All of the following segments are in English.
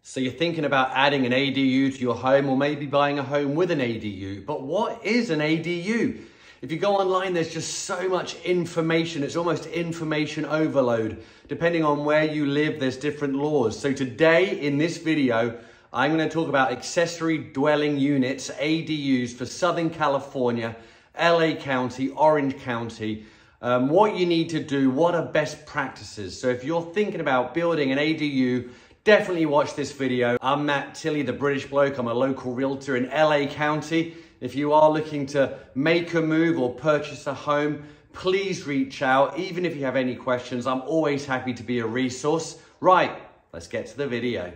So you're thinking about adding an ADU to your home or maybe buying a home with an ADU. But what is an ADU? If you go online, there's just so much information. It's almost information overload. Depending on where you live, there's different laws. So today in this video, I'm going to talk about accessory dwelling units, ADUs for Southern California, LA County, Orange County, what you need to do, what are best practices. So if you're thinking about building an ADU, definitely watch this video. I'm Tilley, the British bloke. I'm a local realtor in LA County. If you are looking to make a move or purchase a home, please reach out. Even if you have any questions, I'm always happy to be a resource. Right, let's get to the video.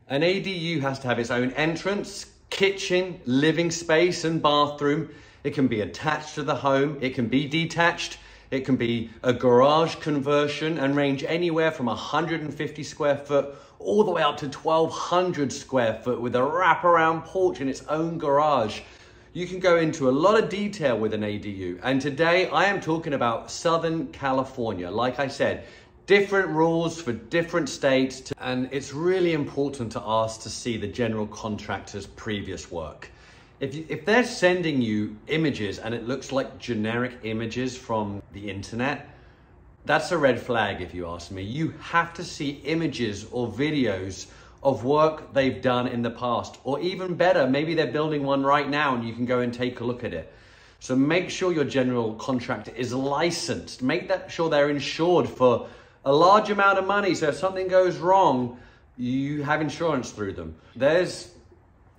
An ADU has to have its own entrance, kitchen, living space, and bathroom. It can be attached to the home. It can be detached. It can be a garage conversion and range anywhere from 150 square foot all the way up to 1,200 square foot with a wraparound porch in its own garage. You can go into a lot of detail with an ADU. And today I am talking about Southern California. Like I said, different rules for different states. And it's really important to ask to see the general contractor's previous work. If they're sending you images and it looks like generic images from the internet, that's a red flag if you ask me. You have to see images or videos of work they've done in the past, or even better, maybe they're building one right now and you can go and take a look at it. So make sure your general contractor is licensed. Make sure they're insured for a large amount of money. So if something goes wrong, you have insurance through them. There's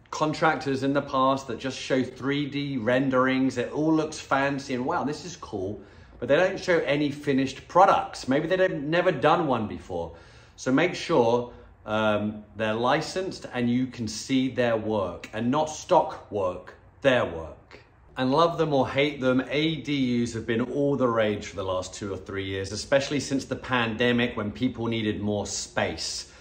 contractors in the past that just show 3D renderings. It all looks fancy and wow, this is cool, but they don't show any finished products. Maybe they've never done one before. So make sure they're licensed and you can see their work and not stock work, their work. And love them or hate them, ADUs have been all the rage for the last 2 or 3 years, especially since the pandemic when people needed more space.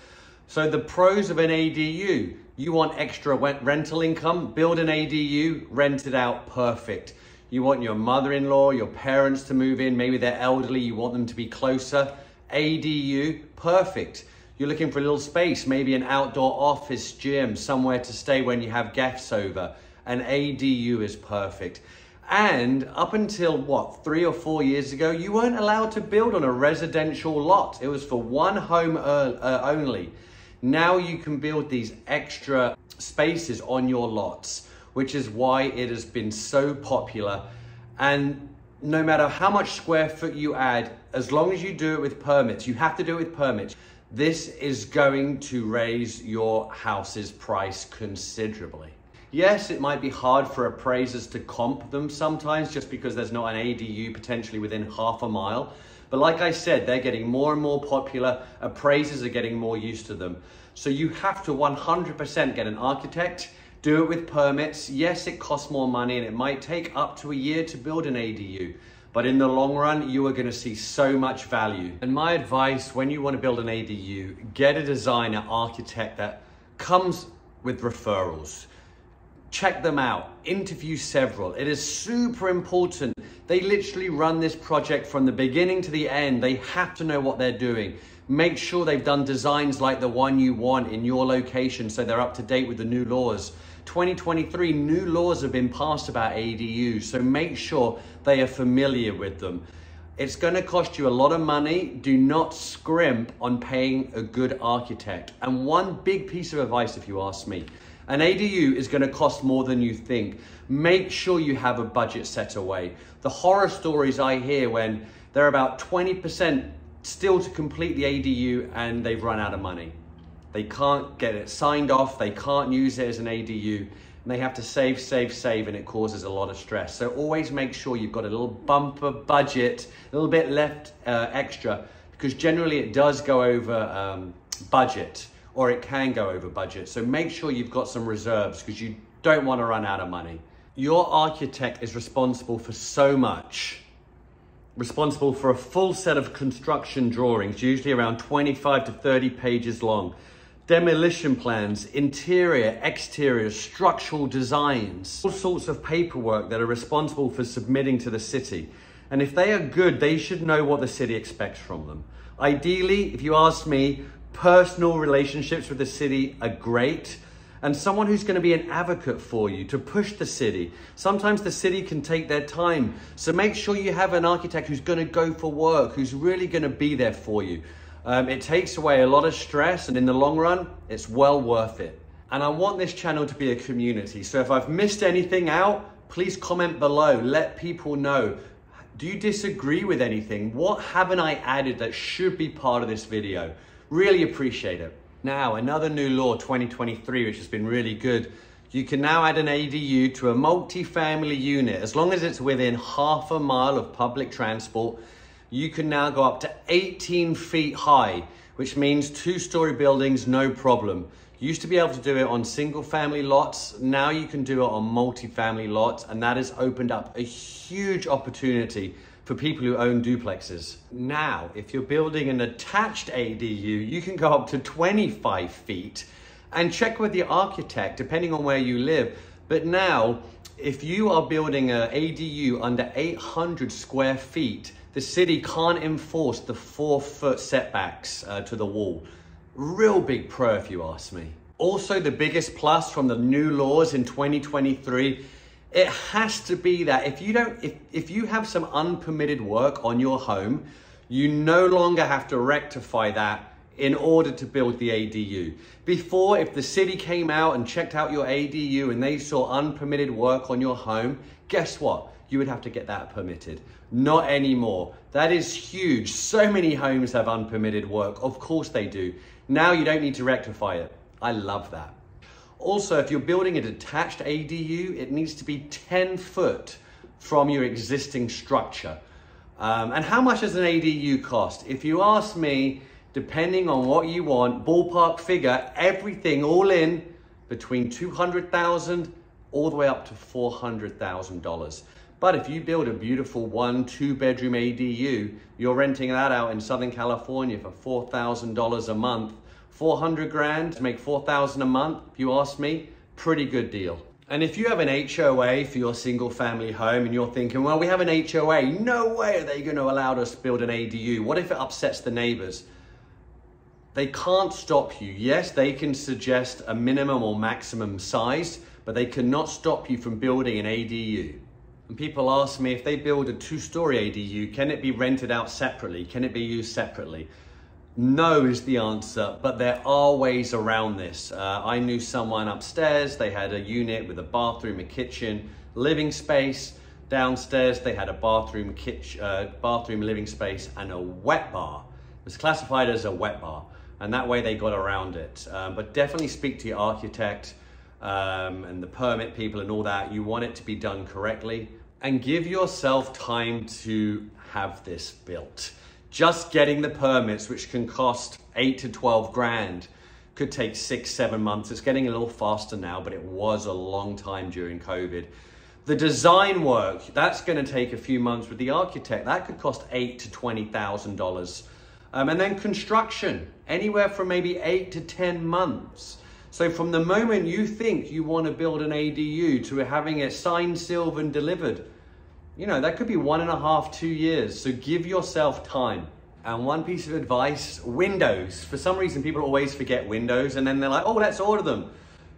So the pros of an ADU: you want extra rental income, build an ADU, rent it out, perfect. You want your mother-in-law, your parents to move in, maybe they're elderly, you want them to be closer, ADU, perfect. You're looking for a little space, maybe an outdoor office, gym, somewhere to stay when you have guests over, an ADU is perfect. And up until, what, 3 or 4 years ago, you weren't allowed to build on a residential lot. It was for one home only. Now you can build these extra spaces on your lots, which is why it has been so popular. And no matter how much square foot you add, as long as you do it with permits, you have to do it with permits, this is going to raise your house's price considerably. Yes, it might be hard for appraisers to comp them sometimes just because there's not an ADU potentially within half a mile. But like I said, they're getting more and more popular. Appraisers are getting more used to them. So you have to 100% get an architect, do it with permits. Yes, it costs more money and it might take up to a year to build an ADU. But in the long run, you are going to see so much value. And my advice, when you want to build an ADU, get a designer, architect that comes with referrals. Check them out, interview several. It is super important. They literally run this project from the beginning to the end. They have to know what they're doing. Make sure they've done designs like the one you want in your location so they're up to date with the new laws. 2023, new laws have been passed about ADUs, so make sure they are familiar with them. It's going to cost you a lot of money. Do not scrimp on paying a good architect. And one big piece of advice, if you ask me, an ADU is going to cost more than you think. Make sure you have a budget set away. The horror stories I hear when they're about 20% still to complete the ADU and they've run out of money. They can't get it signed off. They can't use it as an ADU and they have to save, and it causes a lot of stress. So always make sure you've got a little bumper budget, a little bit left extra, because generally it does go over budget. Or it can go over budget. So make sure you've got some reserves because you don't want to run out of money. Your architect is responsible for so much. Responsible for a full set of construction drawings, usually around 25 to 30 pages long. Demolition plans, interior, exterior, structural designs. All sorts of paperwork that are responsible for submitting to the city. And if they are good, they should know what the city expects from them. Ideally, if you ask me, Personal relationships with the city are great. And someone who's going to be an advocate for you to push the city. Sometimes the city can take their time. So make sure you have an architect who's going to go for work, who's really going to be there for you. It takes away a lot of stress, and in the long run, it's well worth it. And I want this channel to be a community. So if I've missed anything out, please comment below. Let people know. Do you disagree with anything? What haven't I added that should be part of this video? Really appreciate it. Now, another new law, 2023, which has been really good. You can now add an ADU to a multi-family unit. As long as it's within half a mile of public transport, you can now go up to 18 feet high, which means 2-story buildings, no problem. You used to be able to do it on single family lots. Now you can do it on multi-family lots, and that has opened up a huge opportunity for people who own duplexes. Now, if you're building an attached ADU, you can go up to 25 feet and check with the architect, depending on where you live. But now, if you are building an ADU under 800 square feet, the city can't enforce the 4-foot setbacks to the wall. Real big pro, if you ask me. Also, the biggest plus from the new laws in 2023, it has to be that if you have some unpermitted work on your home, you no longer have to rectify that in order to build the ADU. Before, if the city came out and checked out your ADU and they saw unpermitted work on your home, guess what? You would have to get that permitted. Not anymore. That is huge. So many homes have unpermitted work. Of course they do. Now you don't need to rectify it. I love that. Also, if you're building a detached ADU, it needs to be 10 foot from your existing structure. And how much does an ADU cost? If you ask me, depending on what you want, ballpark figure, everything all in between $200,000 all the way up to $400,000. But if you build a beautiful 1-2 bedroom ADU, you're renting that out in Southern California for $4,000 a month. 400 grand to make 4,000 a month, if you ask me, pretty good deal. And if you have an HOA for your single family home and you're thinking, well, we have an HOA, no way are they going to allow us to build an ADU. What if it upsets the neighbors? They can't stop you. Yes, they can suggest a minimum or maximum size, but they cannot stop you from building an ADU. And people ask me, if they build a 2-story ADU, can it be rented out separately? Can it be used separately? No is the answer, but there are ways around this. I knew someone upstairs, they had a unit with a bathroom, a kitchen, living space. Downstairs, they had a bathroom, living space, and a wet bar. It was classified as a wet bar, and that way they got around it. But definitely speak to your architect and the permit people and all that. You want it to be done correctly, and give yourself time to have this built. Just getting the permits, which can cost 8 to 12 grand, could take 6-7 months. It's getting a little faster now, but it was a long time during COVID. The design work, that's going to take a few months with the architect. That could cost $8,000 to $20,000. And then construction, anywhere from maybe 8 to 10 months. So from the moment you think you want to build an ADU to having it signed, sealed, and delivered, you know, that could be 1.5 to 2 years. So give yourself time. And one piece of advice, windows. For some reason, people always forget windows, and then they're like, oh, let's order them.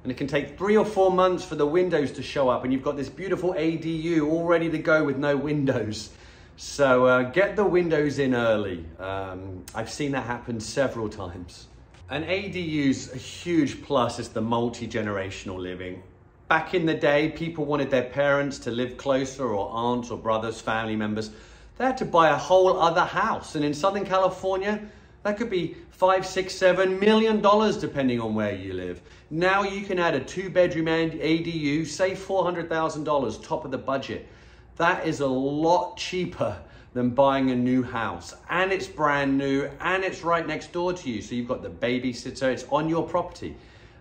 And it can take 3 or 4 months for the windows to show up, and you've got this beautiful ADU all ready to go with no windows. So get the windows in early. I've seen that happen several times. An ADU's a huge plus is the multi-generational living. Back in the day, people wanted their parents to live closer, or aunts or brothers, family members. They had to buy a whole other house. And in Southern California, that could be $5, $6, $7 million depending on where you live. Now you can add a 2-bedroom ADU, save $400,000, top of the budget. That is a lot cheaper than buying a new house. And it's brand new, and it's right next door to you. So you've got the babysitter, it's on your property.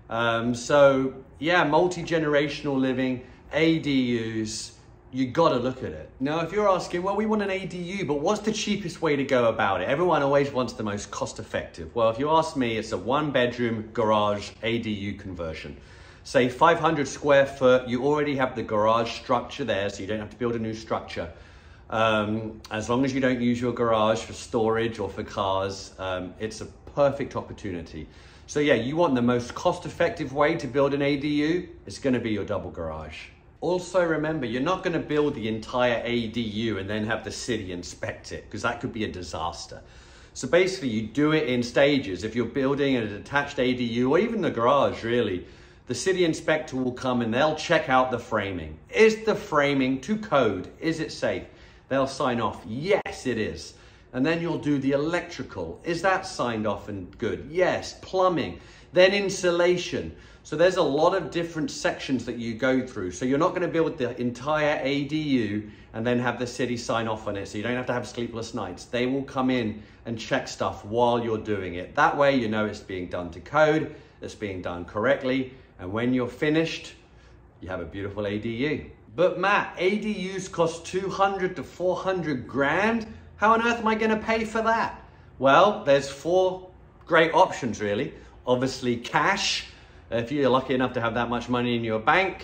So yeah, multi-generational living, ADUs, you gotta look at it. Now, if you're asking, well, we want an ADU, but what's the cheapest way to go about it? Everyone always wants the most cost-effective. Well, if you ask me, it's a 1-bedroom garage ADU conversion. Say 500 square foot, you already have the garage structure there, so you don't have to build a new structure. As long as you don't use your garage for storage or for cars, it's a perfect opportunity. So yeah, you want the most cost-effective way to build an ADU, it's gonna be your double garage. Also remember, you're not gonna build the entire ADU and then have the city inspect it, because that could be a disaster. So basically you do it in stages. If you're building a detached ADU, or even the garage really, the city inspector will come and they'll check out the framing. Is the framing to code? Is it safe? They'll sign off, yes it is. And then you'll do the electrical. Is that signed off and good? Yes. Plumbing, then insulation. So there's a lot of different sections that you go through. So you're not going to build the entire ADU and then have the city sign off on it. So you don't have to have sleepless nights. They will come in and check stuff while you're doing it. That way you know it's being done to code, it's being done correctly. And when you're finished, you have a beautiful ADU. But Matt, ADUs cost 200 to 400 grand. How on earth am I going to pay for that? Well, there's 4 great options really. Obviously cash. If you're lucky enough to have that much money in your bank,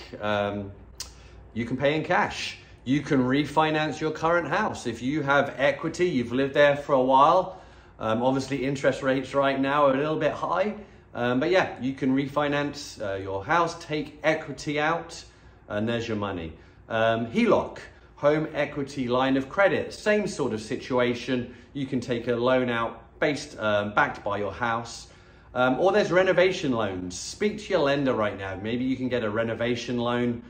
you can pay in cash. You can refinance your current house. If you have equity, you've lived there for a while, obviously interest rates right now are a little bit high, but yeah, you can refinance your house, take equity out, and there's your money. HELOC, home equity line of credit, same sort of situation. You can take a loan out backed by your house. Or there's renovation loans. Speak to your lender right now. Maybe you can get a renovation loan,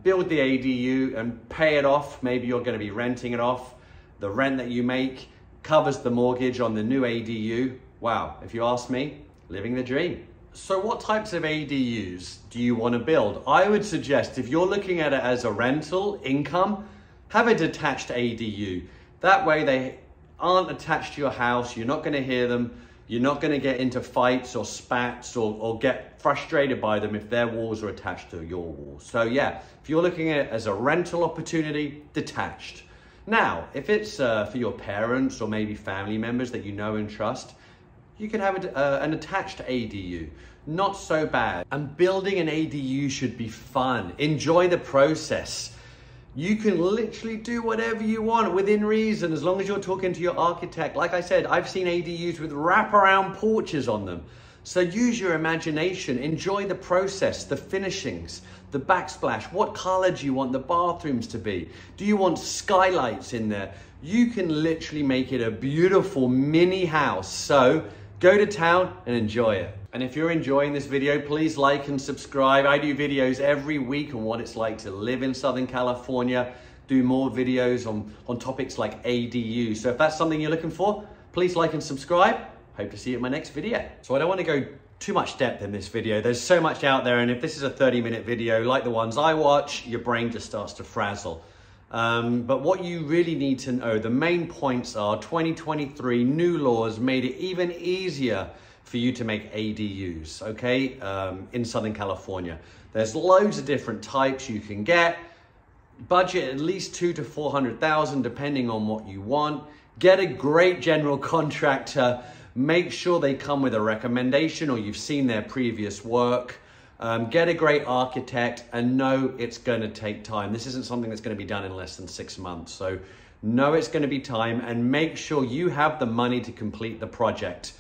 build the ADU and pay it off. Maybe you're going to be renting it off. The rent that you make covers the mortgage on the new ADU. Wow, if you ask me, living the dream. So what types of ADUs do you want to build? I would suggest if you're looking at it as a rental income, have a detached ADU. That way they aren't attached to your house. You're not going to hear them. You're not going to get into fights or spats or get frustrated by them if their walls are attached to your walls. So yeah, if you're looking at it as a rental opportunity, detached. Now, if it's for your parents or maybe family members that you know and trust, you can have an attached ADU. Not so bad. And building an ADU should be fun. Enjoy the process. You can literally do whatever you want within reason, as long as you're talking to your architect. Like I said, I've seen ADUs with wraparound porches on them. So use your imagination, enjoy the process, the finishings, the backsplash. What color do you want the bathrooms to be? Do you want skylights in there? You can literally make it a beautiful mini house. So go to town and enjoy it. And if you're enjoying this video, please like and subscribe. I do videos every week on what it's like to live in Southern California, do more videos on topics like ADU. So if that's something you're looking for, please like and subscribe. Hope to see you in my next video. So I don't want to go too much depth in this video. There's so much out there, and if this is a 30-minute video like the ones I watch, your brain just starts to frazzle. But what you really need to know, the main points are 2023 new laws made it even easier for you to make ADUs, okay, in Southern California. There's loads of different types you can get. Budget at least 200,000 to 400,000 depending on what you want. Get a great general contractor. Make sure they come with a recommendation or you've seen their previous work. Get a great architect and know it's going to take time. This isn't something that's going to be done in less than 6 months. So know it's going to be time and make sure you have the money to complete the project.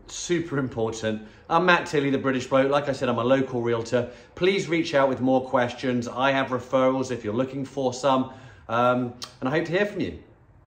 Super important. I'm Matt Tilley, the British bloke. Like I said, I'm a local realtor. Please reach out with more questions. I have referrals if you're looking for some. And I hope to hear from you.